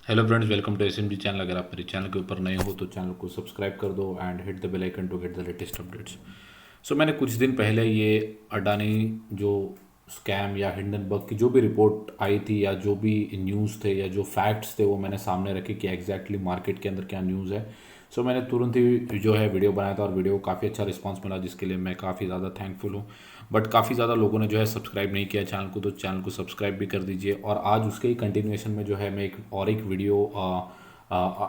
Hello friends, welcome to SMG channel. अगर आप मेरे चैनल के ऊपर नए हो तो चैनल को सब्सक्राइब कर दो and hit the bell icon to get the latest updates. मैंने कुछ दिन पहले ये अडानी जो स्कैम या हिंडनबर्ग की जो भी रिपोर्ट आई थी या जो भी न्यूज़ थे या जो फैक्ट्स थे वो मैंने सामने रखे कि एग्जैक्टली मार्केट के अंदर क्या न्यूज़ है। मैंने तुरंत ही जो है वीडियो बनाया था और वीडियो को काफ़ी अच्छा रिस्पांस मिला, जिसके लिए मैं काफ़ी ज़्यादा थैंकफुल हूँ। बट काफ़ी ज़्यादा लोगों ने जो है सब्सक्राइब नहीं किया चैनल को, तो चैनल को सब्सक्राइब भी कर दीजिए। और आज उसके ही कंटिन्यूएशन में जो है मैं एक वीडियो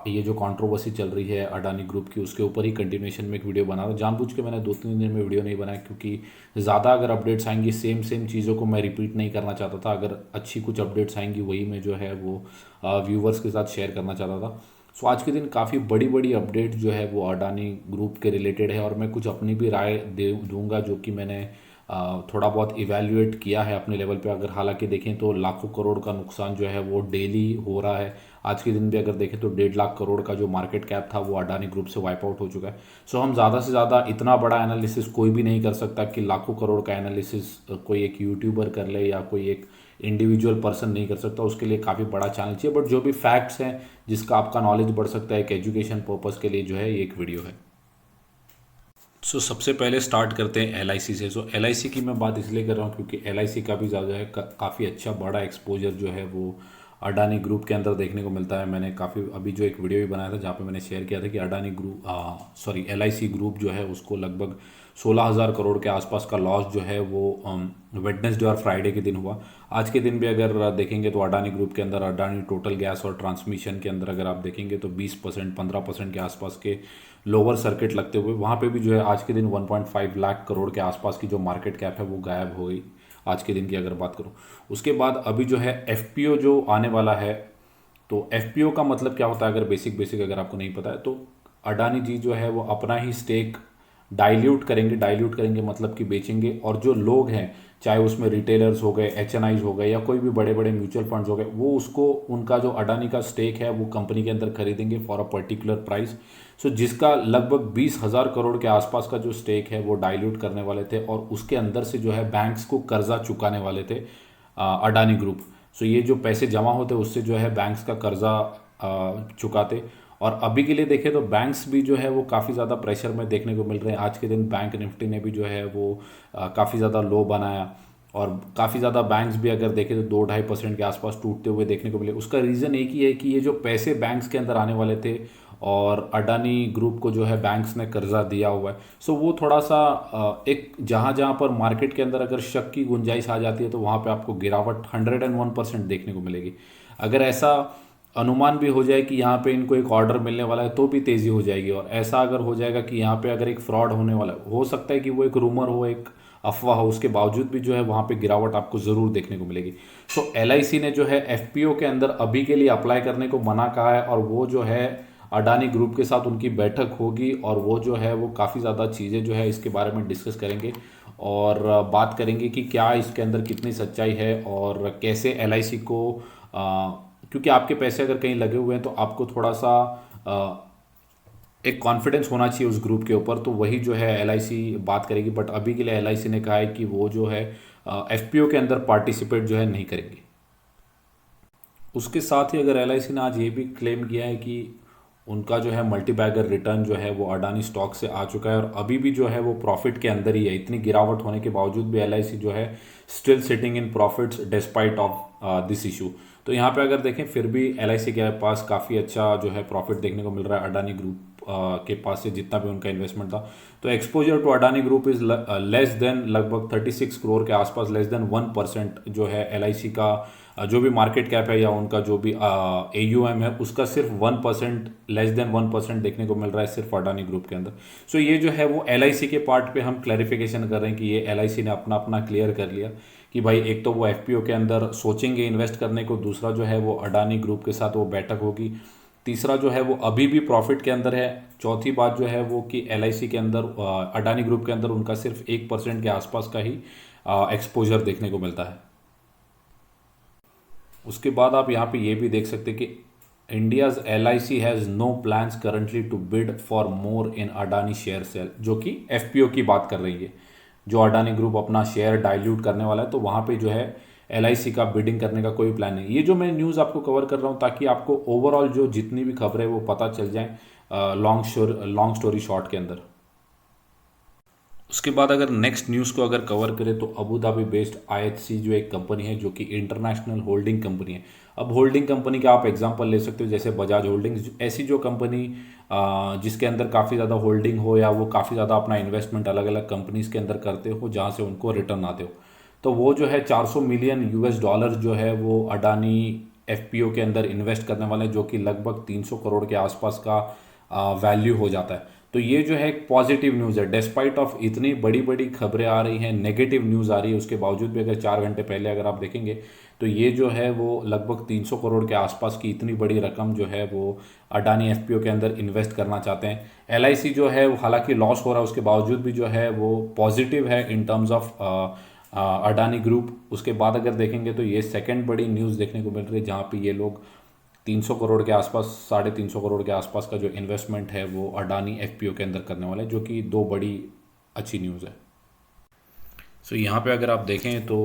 ये जो कंट्रोवर्सी चल रही है अडानी ग्रुप की, उसके ऊपर ही कंटिन्यूएशन में एक वीडियो बना रहा हूँ। जानबूझ के मैंने 2-3 दिन में वीडियो नहीं बनाया, क्योंकि ज़्यादा अगर अपडेट्स आएंगी सेम सेम चीज़ों को मैं रिपीट नहीं करना चाहता था। अगर अच्छी कुछ अपडेट्स आएंगी वही मैं जो है वो व्यूवर्स के साथ शेयर करना चाहता था। आज के दिन काफ़ी बड़ी बड़ी अपडेट जो है वो अडानी ग्रुप के रिलेटेड है, और मैं कुछ अपनी भी राय दे दूंगा जो कि मैंने थोड़ा बहुत इवैल्यूएट किया है अपने लेवल पे। अगर हालांकि देखें तो लाखों करोड़ का नुकसान जो है वो डेली हो रहा है। आज के दिन भी अगर देखें तो 1.5 लाख करोड़ का जो मार्केट कैप था वो अडानी ग्रुप से वाइप आउट हो चुका है। हम ज़्यादा से ज़्यादा इतना बड़ा एनालिसिस कोई भी नहीं कर सकता कि लाखों करोड़ का एनालिसिस कोई एक यूट्यूबर कर ले या कोई एक इंडिविजुअल पर्सन नहीं कर सकता। उसके लिए काफ़ी बड़ा चैनल चाहिए। बट जो भी फैक्ट्स हैं जिसका आपका नॉलेज बढ़ सकता है एक एजुकेशन पर्पज़ के लिए, जो है ये एक वीडियो है। सबसे पहले स्टार्ट करते हैं एल आई सी से। एल आई सी की मैं बात इसलिए कर रहा हूँ क्योंकि एल आई सी का भी ज़्यादा है काफ़ी अच्छा बड़ा एक्सपोजर जो है वो अडानी ग्रुप के अंदर देखने को मिलता है। मैंने काफ़ी अभी जो एक वीडियो भी बनाया था जहाँ पे मैंने शेयर किया था कि Adani group L I C group जो है उसको लगभग 16,000 करोड़ के आसपास का लॉस जो है वो वेडनेसडे और फ्राइडे के दिन हुआ। आज के दिन भी अगर देखेंगे तो अडानी ग्रुप के अंदर अडानी टोटल गैस और ट्रांसमिशन के अंदर अगर आप देखेंगे तो 20% 15% के आसपास के लोअर सर्किट लगते हुए वहाँ पे भी जो है आज के दिन 1.5 लाख करोड़ के आसपास की जो मार्केट कैप है वो गायब हो गई आज के दिन की अगर बात करूँ। उसके बाद अभी जो है एफ जो आने वाला है, तो एफ का मतलब क्या होता है अगर बेसिक बेसिक अगर आपको नहीं पता है तो अडानी जी जो है वो अपना ही स्टेक डाइल्यूट करेंगे मतलब कि बेचेंगे। और जो लोग हैं चाहे उसमें रिटेलर्स हो गए, एच हो गए या कोई भी बड़े बड़े म्यूचुअल फंड्स हो गए, वो उसको उनका जो अडानी का स्टेक है वो कंपनी के अंदर खरीदेंगे फॉर अ पर्टिकुलर प्राइस। जिसका लगभग 20,000 करोड़ के आसपास का जो स्टेक है वो डाइल्यूट करने वाले थे और उसके अंदर से जो है बैंक्स को कर्जा चुकाने वाले थे अडानी ग्रुप। ये जो पैसे जमा होते उससे जो है बैंक्स का कर्जा चुकाते। और अभी के लिए देखें तो बैंक्स भी जो है वो काफ़ी ज़्यादा प्रेशर में देखने को मिल रहे हैं। आज के दिन बैंक निफ्टी ने भी जो है वो काफ़ी ज़्यादा लो बनाया और काफ़ी ज़्यादा बैंक्स भी अगर देखें तो 2-2.5% के आसपास टूटते हुए देखने को मिले। उसका रीज़न एक ही है कि ये जो पैसे बैंक्स के अंदर आने वाले थे और अडानी ग्रुप को जो है बैंक्स ने कर्जा दिया हुआ है, वो थोड़ा सा एक जहाँ जहाँ पर मार्केट के अंदर अगर शक की गुंजाइश आ जाती है तो वहाँ पे आपको गिरावट 101% देखने को मिलेगी। अगर ऐसा अनुमान भी हो जाए कि यहाँ पे इनको एक ऑर्डर मिलने वाला है तो भी तेज़ी हो जाएगी। और ऐसा अगर हो जाएगा कि यहाँ पे अगर एक फ्रॉड होने वाला है, हो सकता है कि वो एक रूमर हो, एक अफवाह हो, उसके बावजूद भी जो है वहाँ पे गिरावट आपको ज़रूर देखने को मिलेगी। एल आई सी ने जो है एफ के अंदर अभी के लिए अप्लाई करने को मना कहा है और वो जो है अडानी ग्रुप के साथ उनकी बैठक होगी और वो जो है वो काफ़ी ज़्यादा चीज़ें जो है इसके बारे में डिस्कस करेंगे और बात करेंगे कि क्या इसके अंदर कितनी सच्चाई है और कैसे एल आई सी को क्योंकि आपके पैसे अगर कहीं लगे हुए हैं तो आपको थोड़ा सा एक कॉन्फिडेंस होना चाहिए उस ग्रुप के ऊपर। तो वही जो है एल आई सी बात करेगी। बट अभी के लिए एल आई सी ने कहा है कि वो जो है एफ के अंदर पार्टिसिपेट जो है नहीं करेंगे। उसके साथ ही अगर एल आई सी ने आज ये भी क्लेम किया है कि उनका जो है मल्टीबैगर रिटर्न जो है वो अडानी स्टॉक से आ चुका है और अभी भी जो है वो प्रॉफिट के अंदर ही है। इतनी गिरावट होने के बावजूद भी एल आई सी जो है still sitting in profits despite of this issue. तो यहाँ पे अगर देखें फिर भी एल आई सी के पास काफ़ी अच्छा जो है प्रॉफिट देखने को मिल रहा है अडानी ग्रुप के पास से जितना भी उनका इन्वेस्टमेंट था। तो exposure to Adani group is less than लगभग 36 करोड़ के आसपास, लेस देन 1% जो है एल आई सी का जो भी मार्केट कैप है या उनका जो भी ए यू एम है उसका सिर्फ 1%, लेस देन 1% देखने को मिल रहा है सिर्फ अडानी ग्रुप के अंदर। ये जो है वो एल आई सी के पार्ट पे हम क्लैरिफिकेशन कर रहे हैं कि ये एल आई सी ने अपना अपना क्लियर कर लिया कि भाई एक तो वो एफ पी ओ के अंदर सोचेंगे इन्वेस्ट करने को, दूसरा जो है वो अडानी ग्रुप के साथ वो बैठक होगी, तीसरा जो है वो अभी भी प्रॉफिट के अंदर है, चौथी बात जो है वो कि एल आई सी के अंदर अडानी ग्रुप के अंदर उनका सिर्फ 1% के आसपास का ही एक्सपोजर देखने को मिलता है। उसके बाद आप यहाँ पे ये भी देख सकते हैं कि India's L I C has no plans currently to bid for more in Adani share sale, जो कि एफ पी ओ की बात कर रही है। जो अडानी ग्रुप अपना शेयर डाइल्यूट करने वाला है तो वहाँ पे जो है LIC का बिडिंग करने का कोई प्लान नहीं। ये जो मैं न्यूज़ आपको कवर कर रहा हूँ ताकि आपको ओवरऑल जो जितनी भी खबरें वो पता चल जाए लॉन्ग स्टोरी शॉर्ट के अंदर। उसके बाद अगर नेक्स्ट न्यूज़ को अगर कवर करें तो अबू धाबी बेस्ड IHC जो एक कंपनी है जो कि इंटरनेशनल होल्डिंग कंपनी है। अब होल्डिंग कंपनी का आप एग्जांपल ले सकते हो जैसे बजाज होल्डिंग्स, ऐसी जो कंपनी जिसके अंदर काफ़ी ज़्यादा होल्डिंग हो या वो काफ़ी ज़्यादा अपना इन्वेस्टमेंट अलग अलग कंपनीज के अंदर करते हो जहाँ से उनको रिटर्न आते हो, तो वो जो है 400 मिलियन US डॉलर जो है वो अडानी FPO के अंदर इन्वेस्ट करने वाले हैं, जो कि लगभग 300 करोड़ के आसपास का वैल्यू हो जाता है। तो ये जो है एक पॉजिटिव न्यूज़ है, डिस्पाइट ऑफ इतनी बड़ी बड़ी खबरें आ रही हैं, नेगेटिव न्यूज़ आ रही है, उसके बावजूद भी अगर 4 घंटे पहले अगर आप देखेंगे तो ये जो है वो लगभग 300 करोड़ के आसपास की इतनी बड़ी रकम जो है वो अडानी FPO के अंदर इन्वेस्ट करना चाहते हैं। LIC जो है वो हालांकि लॉस हो रहा है उसके बावजूद भी जो है वो पॉजिटिव है इन टर्म्स ऑफ अडानी ग्रुप। उसके बाद अगर देखेंगे तो ये सेकंड बड़ी न्यूज़ देखने को मिल रही है जहाँ पे ये लोग 300 करोड़ के आसपास, 350 करोड़ के आसपास का जो इन्वेस्टमेंट है वो अडानी FPO के अंदर करने वाले हैं, जो कि दो बड़ी अच्छी न्यूज़ है। सो यहाँ पे अगर आप देखें तो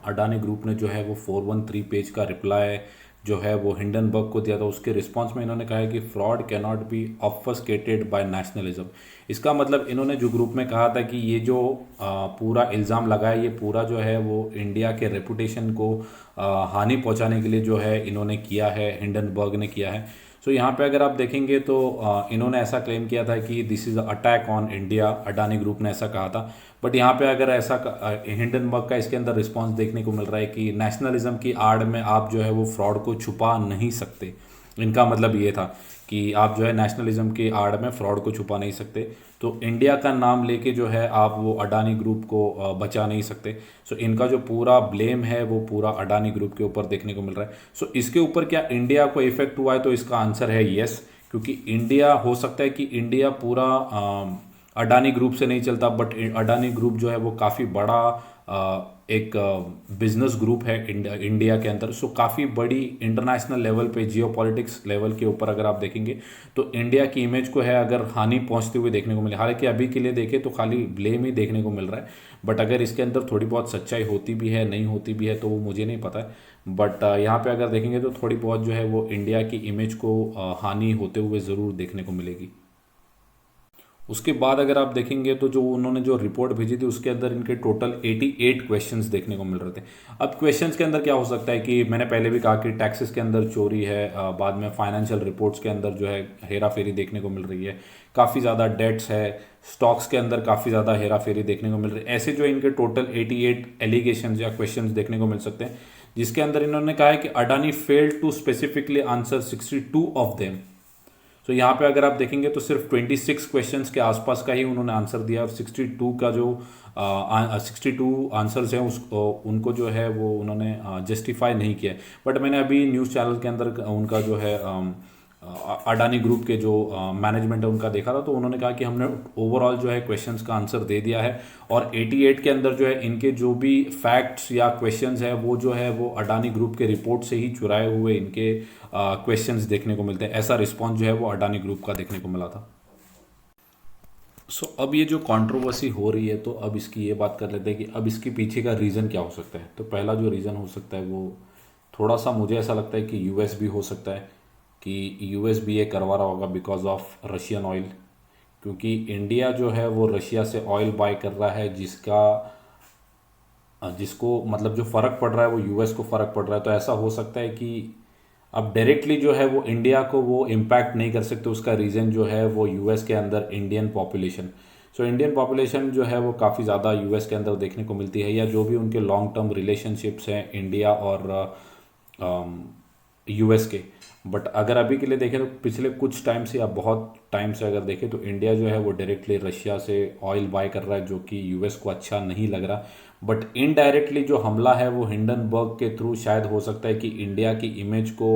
अडानी ग्रुप ने जो है वो 413 पेज का रिप्लाई जो है वो हिंडनबर्ग को दिया था। उसके रिस्पांस में इन्होंने कहा है कि fraud cannot be obfuscated by nationalism. इसका मतलब इन्होंने जो ग्रुप में कहा था कि ये जो पूरा इल्ज़ाम लगाया ये पूरा जो है वो इंडिया के रेपुटेशन को हानि पहुंचाने के लिए जो है इन्होंने किया है, हिंडनबर्ग ने किया है। सो यहाँ पे अगर आप देखेंगे तो इन्होंने ऐसा क्लेम किया था कि this is attack on India, Adani group ने ऐसा कहा था। बट यहाँ पे अगर ऐसा हिंडनबर्ग का इसके अंदर रिस्पांस देखने को मिल रहा है कि नेशनलिज्म की आड़ में आप जो है वो फ्रॉड को छुपा नहीं सकते। इनका मतलब ये था कि आप जो है नेशनलिज्म की आड़ में फ्रॉड को छुपा नहीं सकते, तो इंडिया का नाम लेके जो है आप वो अडानी ग्रुप को बचा नहीं सकते। सो इनका जो पूरा ब्लेम है वो पूरा अडानी ग्रुप के ऊपर देखने को मिल रहा है। सो इसके ऊपर क्या इंडिया को इफेक्ट हुआ है, तो इसका आंसर है यस, क्योंकि इंडिया हो सकता है कि इंडिया पूरा अडानी ग्रुप से नहीं चलता, बट अडानी ग्रुप जो है वो काफ़ी बड़ा एक बिजनेस ग्रुप है इंडिया के अंदर। सो काफ़ी बड़ी इंटरनेशनल लेवल पे, जियोपॉलिटिक्स लेवल के ऊपर अगर आप देखेंगे तो इंडिया की इमेज को है अगर हानि पहुंचते हुए देखने को मिले। हालांकि अभी के लिए देखें तो खाली ब्लेम ही देखने को मिल रहा है, बट अगर इसके अंदर थोड़ी बहुत सच्चाई होती भी है, नहीं होती भी है, तो वो मुझे नहीं पता है। बट यहाँ पे अगर देखेंगे तो थोड़ी बहुत जो है वो इंडिया की इमेज को हानि होते हुए ज़रूर देखने को मिलेगी। उसके बाद अगर आप देखेंगे तो जो उन्होंने जो रिपोर्ट भेजी थी उसके अंदर इनके टोटल 88 क्वेश्चंस देखने को मिल रहे थे। अब क्वेश्चंस के अंदर क्या हो सकता है कि मैंने पहले भी कहा कि टैक्सेस के अंदर चोरी है, बाद में फाइनेंशियल रिपोर्ट्स के अंदर जो है हेरा फेरी देखने को मिल रही है, काफ़ी ज़्यादा डेट्स है, स्टॉक्स के अंदर काफ़ी ज़्यादा हेरा फेरी देखने को मिल रही है। ऐसे जो इनके टोटल 88 एलिगेशन या क्वेश्चन देखने को मिल सकते हैं, जिसके अंदर इन्होंने कहा है कि Adani failed to specifically answer 62 of them. तो यहाँ पे अगर आप देखेंगे तो सिर्फ 26 क्वेश्चंस के आसपास का ही उन्होंने आंसर दिया, और 62 का जो 62 आंसर्स हैं उनको जो है वो उन्होंने जस्टिफाई नहीं किया। बट मैंने अभी न्यूज़ चैनल के अंदर उनका जो है अडानी ग्रुप के जो मैनेजमेंट है उनका देखा था, तो उन्होंने कहा कि हमने ओवरऑल जो है क्वेश्चंस का आंसर दे दिया है, और 88 के अंदर जो है इनके जो भी फैक्ट्स या क्वेश्चंस है वो जो है वो अडानी ग्रुप के रिपोर्ट से ही चुराए हुए इनके क्वेश्चंस देखने को मिलते हैं। ऐसा रिस्पॉन्स जो है वो अडानी ग्रुप का देखने को मिला था। सो अब ये जो कंट्रोवर्सी हो रही है, तो अब इसकी ये बात कर लेते हैं कि अब इसके पीछे का रीज़न क्या हो सकता है। तो पहला जो रीज़न हो सकता है वो थोड़ा सा मुझे ऐसा लगता है कि US भी हो सकता है, कि US भी ये करवा रहा होगा बिकॉज ऑफ रशियन ऑयल, क्योंकि इंडिया जो है वो रशिया से ऑयल बाय कर रहा है जिसको मतलब जो फ़र्क पड़ रहा है वो US को फ़र्क पड़ रहा है। तो ऐसा हो सकता है कि अब डायरेक्टली जो है वो इंडिया को वो इम्पैक्ट नहीं कर सकते। उसका रीज़न जो है वो US के अंदर Indian population, so Indian population जो है वो काफ़ी ज़्यादा US के अंदर देखने को मिलती है, या जो भी उनके लॉन्ग टर्म रिलेशनशिप्स हैं इंडिया और US के। बट अगर अभी के लिए देखें तो पिछले कुछ टाइम से या बहुत टाइम से अगर देखें तो इंडिया जो है वो डायरेक्टली रशिया से ऑयल बाय कर रहा है, जो कि US को अच्छा नहीं लग रहा। बट इनडायरेक्टली जो हमला है वो हिंडनबर्ग के थ्रू शायद हो सकता है कि इंडिया की इमेज को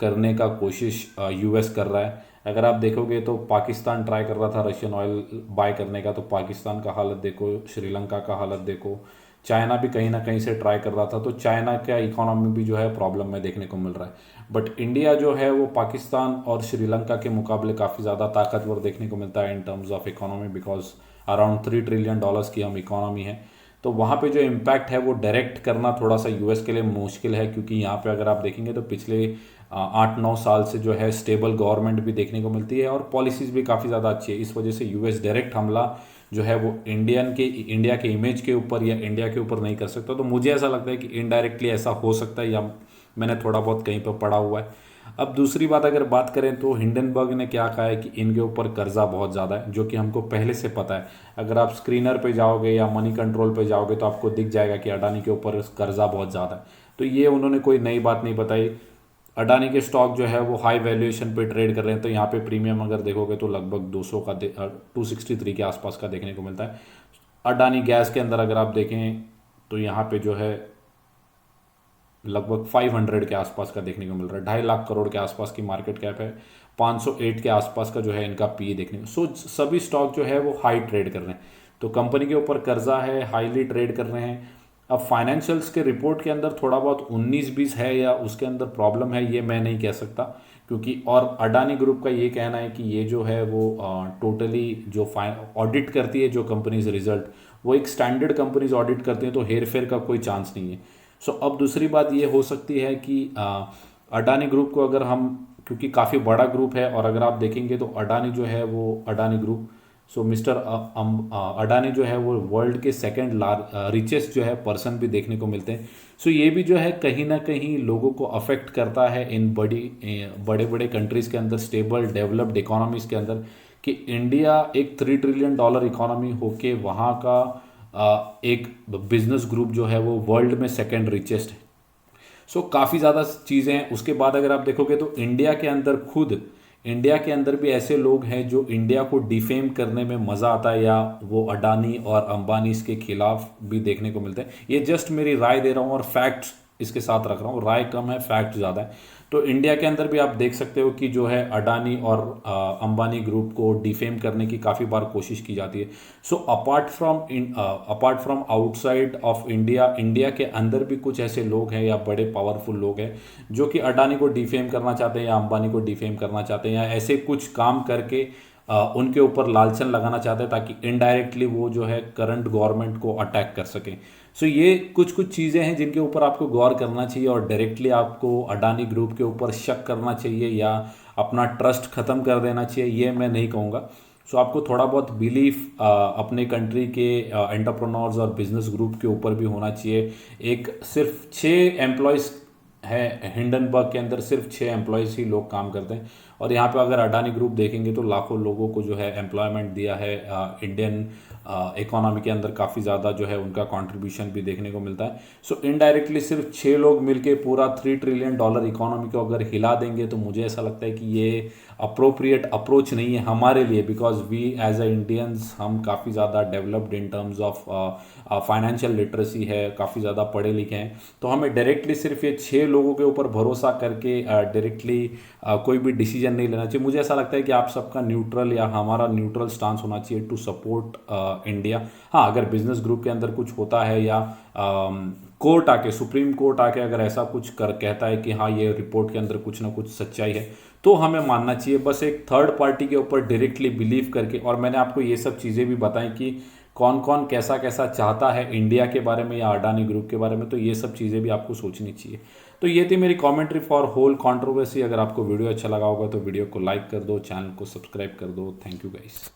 करने का कोशिश US कर रहा है। अगर आप देखोगे तो पाकिस्तान ट्राई कर रहा था रशियन ऑयल बाय करने का, तो पाकिस्तान का हालत देखो, श्रीलंका का हालत देखो, चाइना भी कहीं ना कहीं से ट्राई कर रहा था, तो चाइना का इकोनॉमी भी जो है प्रॉब्लम में देखने को मिल रहा है। बट इंडिया जो है वो पाकिस्तान और श्रीलंका के मुकाबले काफ़ी ज़्यादा ताकतवर देखने को मिलता है इन terms of economy, because around $3 trillion की हम इकोनॉमी है। तो वहाँ पे जो इम्पैक्ट है वो डायरेक्ट करना थोड़ा सा यूएस के लिए मुश्किल है, क्योंकि यहाँ पे अगर आप देखेंगे तो पिछले 8-9 साल से जो है स्टेबल गवर्नमेंट भी देखने को मिलती है और पॉलिसीज़ भी काफ़ी ज़्यादा अच्छी है। इस वजह से यूएस डायरेक्ट हमला जो है वो इंडिया के इमेज के ऊपर या इंडिया के ऊपर नहीं कर सकता। तो मुझे ऐसा लगता है कि इनडायरेक्टली ऐसा हो सकता है, या मैंने थोड़ा बहुत कहीं पर पढ़ा हुआ है। अब दूसरी बात अगर बात करें तो हिंडनबर्ग ने क्या कहा है कि इनके ऊपर कर्जा बहुत ज़्यादा है, जो कि हमको पहले से पता है। अगर आप स्क्रीनर पे जाओगे या मनी कंट्रोल पे जाओगे तो आपको दिख जाएगा कि अडानी के ऊपर कर्जा बहुत ज़्यादा है। तो ये उन्होंने कोई नई बात नहीं बताई। अडानी के स्टॉक जो है वो हाई वैल्यूएशन पे ट्रेड कर रहे हैं, तो यहाँ पे प्रीमियम अगर देखोगे तो लगभग 263 के आसपास का देखने को मिलता है। अडानी गैस के अंदर अगर आप देखें तो यहाँ पे जो है लगभग 500 के आसपास का देखने को मिल रहा है। 2.5 लाख करोड़ के आसपास की मार्केट कैप है। 508 के आसपास का जो है इनका पी देखने को। सभी स्टॉक जो है वो हाई ट्रेड कर रहे हैं। तो कंपनी के ऊपर कर्जा है, हाईली ट्रेड कर रहे हैं। अब फाइनेंशियल्स के रिपोर्ट के अंदर थोड़ा बहुत 19-20 है या उसके अंदर प्रॉब्लम है, ये मैं नहीं कह सकता, क्योंकि और अडानी ग्रुप का ये कहना है कि ये जो है वो टोटली जो ऑडिट करती है जो कंपनीज रिजल्ट, वो एक स्टैंडर्ड कंपनीज ऑडिट करती हैं, तो हेर फेर का कोई चांस नहीं है। सो अब दूसरी बात ये हो सकती है कि अडानी ग्रुप को अगर हम, क्योंकि काफ़ी बड़ा ग्रुप है और अगर आप देखेंगे तो अडानी जो है वो अडानी ग्रुप, सो मिस्टर अडानी जो है वो वर्ल्ड के सेकंड रिचेस्ट जो है पर्सन भी देखने को मिलते हैं। सो ये भी जो है कहीं ना कहीं लोगों को अफेक्ट करता है इन बड़े बड़े कंट्रीज़ के अंदर, स्टेबल डेवलप्ड इकोनॉमीज़ के अंदर, कि इंडिया एक $3 ट्रिलियन इकोनॉमी होके वहाँ का एक बिजनेस ग्रुप जो है वो वर्ल्ड में सेकंड रिचेस्ट है। सो काफ़ी ज़्यादा चीज़ें हैं। उसके बाद अगर आप देखोगे तो इंडिया के अंदर भी ऐसे लोग हैं जो इंडिया को डिफेम करने में मज़ा आता है, या वो अडानी और अंबानी के खिलाफ भी देखने को मिलते हैं। ये जस्ट मेरी राय दे रहा हूँ और फैक्ट्स इसके साथ रख रहा हूँ। राय कम है, फैक्ट ज़्यादा है। तो इंडिया के अंदर भी आप देख सकते हो कि जो है अडानी और अंबानी ग्रुप को डिफेम करने की काफ़ी बार कोशिश की जाती है। So apart from outside of India, India के अंदर भी कुछ ऐसे लोग हैं या बड़े पावरफुल लोग हैं जो कि अडानी को डिफेम करना चाहते हैं या अंबानी को डिफेम करना चाहते हैं, या ऐसे कुछ काम करके उनके ऊपर लालचन लगाना चाहते हैं ताकि इनडायरेक्टली वो जो है करंट गवर्नमेंट को अटैक कर सकें। सो ये कुछ चीज़ें हैं जिनके ऊपर आपको गौर करना चाहिए, और डायरेक्टली आपको अडानी ग्रुप के ऊपर शक करना चाहिए या अपना ट्रस्ट ख़त्म कर देना चाहिए, ये मैं नहीं कहूँगा। सो आपको थोड़ा बहुत बिलीफ अपने कंट्री के एंटरप्रेन्योर्स और बिजनेस ग्रुप के ऊपर भी होना चाहिए। एक सिर्फ 6 एम्प्लॉयज़ है हिंडनबर्ग के अंदर, सिर्फ 6 एम्प्लॉयज़ ही लोग काम करते हैं, और यहाँ पे अगर अडानी ग्रुप देखेंगे तो लाखों लोगों को जो है एम्प्लॉयमेंट दिया है। इंडियन इकोनॉमी के अंदर काफ़ी ज़्यादा जो है उनका कंट्रीब्यूशन भी देखने को मिलता है। सो इनडायरेक्टली सिर्फ 6 लोग मिलके पूरा $3 ट्रिलियन इकोनॉमी को अगर हिला देंगे तो मुझे ऐसा लगता है कि ये अप्रोप्रिएट अप्रोच नहीं है हमारे लिए, because we as a Indians हम काफ़ी ज़्यादा developed in terms of financial literacy है, काफ़ी ज़्यादा पढ़े लिखे हैं। तो हमें डायरेक्टली सिर्फ ये 6 लोगों के ऊपर भरोसा करके डायरेक्टली कोई भी डिसीजन नहीं लेना चाहिए। मुझे ऐसा लगता है कि आप सबका न्यूट्रल या हमारा न्यूट्रल स्टांस होना चाहिए टू सपोर्ट इंडिया। हाँ, अगर बिजनेस ग्रुप के अंदर कुछ होता है या कोर्ट आके, सुप्रीम कोर्ट आके अगर ऐसा कुछ कहता है कि हाँ ये रिपोर्ट के अंदर कुछ ना कुछ सच्चाई है, तो हमें मानना चाहिए। बस एक थर्ड पार्टी के ऊपर डायरेक्टली बिलीव करके, और मैंने आपको ये सब चीज़ें भी बताई कि कौन कौन कैसा कैसा चाहता है इंडिया के बारे में या अडानी ग्रुप के बारे में, तो ये सब चीज़ें भी आपको सोचनी चाहिए। तो ये थी मेरी कमेंट्री फॉर होल कंट्रोवर्सी। अगर आपको वीडियो अच्छा लगा होगा तो वीडियो को लाइक कर दो, चैनल को सब्सक्राइब कर दो। Thank you guys.